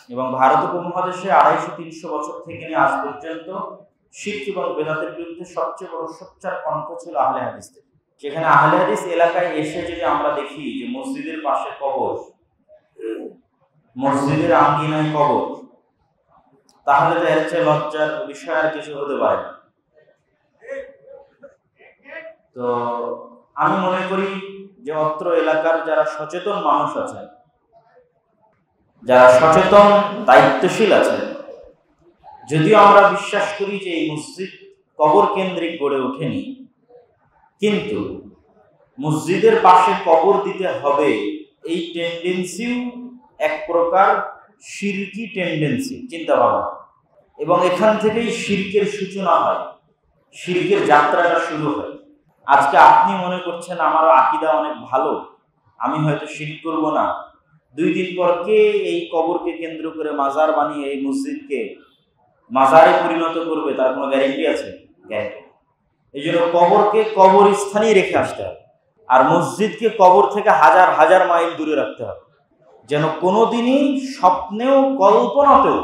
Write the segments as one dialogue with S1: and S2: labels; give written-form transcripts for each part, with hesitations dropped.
S1: এবং ভারত উপমহাদেশে 250-300 বছর থেকে নিয়ে আজ পর্যন্ত শিরক এবং বেদাতের বিরুদ্ধে সবচেয়ে বড় সোচ্চার কণ্ঠ ছিল আহলে হাদিসদের। সেখানে আহলে হাদিস এলাকায় এসে যদি আমরা দেখি যে মসজিদের পাশে কবর, মসজিদের আঙ্গিনায় কবর, তাহলে তো এর চেয়ে লজ্জার বিষয় আর কিছু হতে পারে না। তো আমি মনে করি যে অত্র এলাকার যারা সচেতন মানুষ আছেন, যারা সচেতন দায়িত্বশীল আছেন, যদিও আমরা বিশ্বাস করি যে এই মসজিদ কবর কেন্দ্রিক গড়ে ওঠেনি, কিন্তু মসজিদের পাশে কবর দিতে হবে এই টেন্ডেন্সিও এক প্রকার শিরকি টেন্ডেন্সি, চিন্তা ভাবনা, এবং এখান থেকেই শিরকের সূচনা হয়, শিরকের যাত্রাটা শুরু হয়। আজকে আপনি মনে করছেন আমার আকীদা অনেক ভালো, আমি হয়তো শিরক করব না, 2 দিন পর কে এই কবরকে কেন্দ্র করে মাজার বানিয়ে এই মসজিদকে মাজারে পরিণত করবে তার কোনো গ্যারেন্টি আছে? গ্যারেন্টি। এই জন্য কবরকে কবরস্থানেই রেখে আসতে হবে, আর মসজিদকে কবর থেকে হাজার হাজার মাইল দূরে রাখতে হবে, যেন কোনোদিনই স্বপ্নেও কল্পনাতেও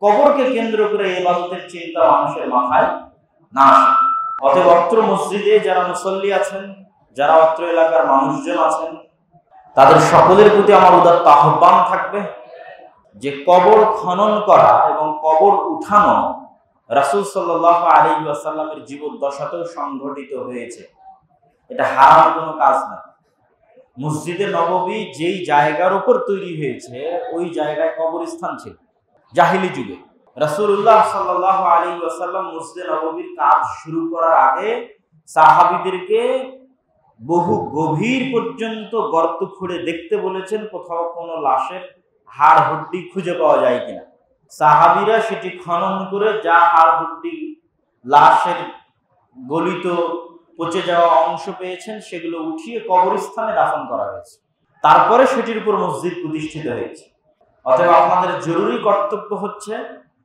S1: কবরকে কেন্দ্র করে ইবাদতের চিন্তা মানুষের মাথায় না আসে। অতএব অত্র মসজিদে যারা মুসল্লি আছেন, যারা অত্র এলাকার মানুষজন আছেন, তাদের সকলের প্রতি আমার উদাত্ত আহ্বান থাকবে যে কবর খনন করা এবং কবর উঠানো রাসূল সাল্লাল্লাহু আলাইহি ওয়াসাল্লামের জীবদ্দশাতেও সংঘটিত হয়েছে, এটা হারাম কোনো কাজ না। মসজিদে নববী যেই জায়গার উপর তৈরি হয়েছে ওই জায়গায় কবরস্থান ছিল জাহিলি যুগে। রাসূলুল্লাহ সাল্লাল্লাহু আলাইহি ওয়াসাল্লাম মসজিদে নববীর কাজ শুরু করার আগে সাহাবীদেরকে বহু গভীর পর্যন্ত গর্ত খুঁড়ে দেখতে বলেছেন কোথাও কোনো লাশের হাড় হুড্ডি খুঁজে পাওয়া যায় কিনা। সাহাবীরা সেটি খনন করে যা হাড় হুড্ডি, লাশের গলিত পচে যাওয়া অংশ পেয়েছেন সেগুলো উঠিয়ে কবরস্থানে দাফন করা হয়েছে, তারপরে সেটির উপর মসজিদ প্রতিষ্ঠিত হয়েছে। অতএব আপনাদের জরুরি কর্তব্য হচ্ছে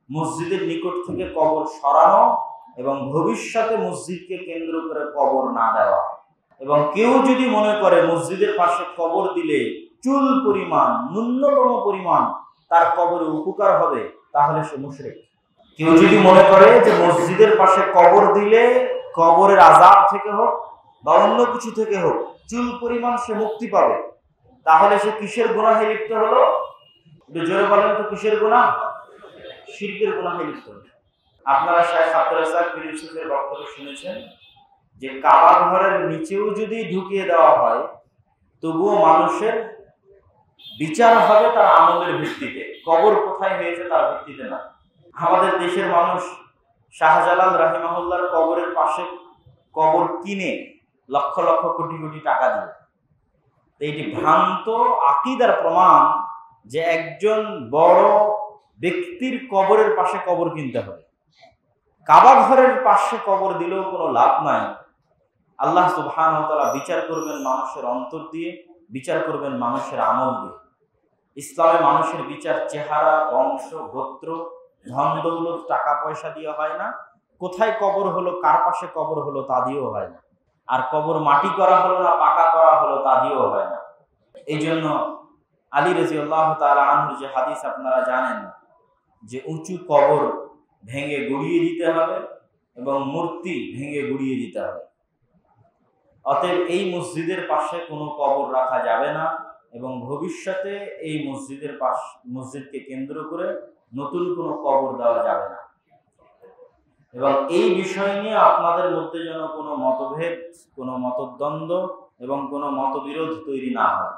S1: মসজিদের নিকট থেকে কবর সরানো এবং ভবিষ্যতে মসজিদকে কেন্দ্র করে কবর না দেওয়া। এবং কেউ যদি মনে করে মসজিদের পাশে কবর দিলে চুল পরিমাণ, ন্যূনতম পরিমাণ তার কবরে উপকার হবে, তাহলে সে মুশরিক। কেউ যদি মনে করে যে মসজিদের পাশে কবর দিলে কবরের আযাব থেকে হোক বা অন্য কিছু থেকে হোক চুল পরিমাণ সে মুক্তি পাবে, তাহলে সে কিসের গুনাহে লিপ্ত হলো? একটু জোরে বলেন তো, কিসের গুনাহ? শিরকের গুনাহে লিপ্ত হলো। আপনারা শায়েখ আব্দুর রাজ্জাক বিন ইউসুফের বক্তব্য শুনেছেন যে কাবা ঘরের নিচেও যদি ঢুকিয়ে দেওয়া হয় তবুও মানুষের বিচার হবে তার আমলের ভিত্তিতে, কবর কোথায় হয়েছে তার ভিত্তিতে না। আমাদের দেশের মানুষ শাহজালাল রাহিমাহুল্লাহর কবরের পাশে কবর কিনে লক্ষ লক্ষ কোটি কোটি টাকা দিয়ে। এটি ভ্রান্ত আকীদার প্রমাণ যে একজন বড় ব্যক্তির কবরের পাশে কবর কিনতে হবে। কাবা ঘরের পাশে কবর দিলেও কোনো লাভ নাই। আল্লাহ সুবহানাহু ওয়া তাআলা বিচার করবেন মানুষের অন্তর দিয়ে, বিচার করবেন মানুষের আমল দিয়ে। ইসলামে মানুষের বিচার চেহারা, বংশ, গোত্র, ধন দৌলত, টাকা পয়সা দিয়ে হয় না। কোথায় কবর হলো, কার পাশে কবর হলো তা দিয়েও হয় না। আর কবর মাটি করা হলো না পাকা করা হলো তা দিয়েও হয় না। এই জন্য আলী রাদিয়াল্লাহু তাআলা আনহুর যে হাদিস আপনারা জানেন যে উঁচু কবর ভেঙে গুড়িয়ে দিতে হবে এবং মূর্তি ভেঙে গুড়িয়ে দিতে হবে। অতএব এই মসজিদের পাশে কোনো কবর রাখা যাবে না এবং ভবিষ্যতে এই মসজিদকে কেন্দ্র করে নতুন কোনো কবর দেওয়া যাবে না। এবং এই বিষয় নিয়ে আপনাদের মধ্যে যেন কোনো মতভেদ, কোনো মতদ্বন্দ্ব এবং কোনো মতবিরোধ তৈরি না হয়।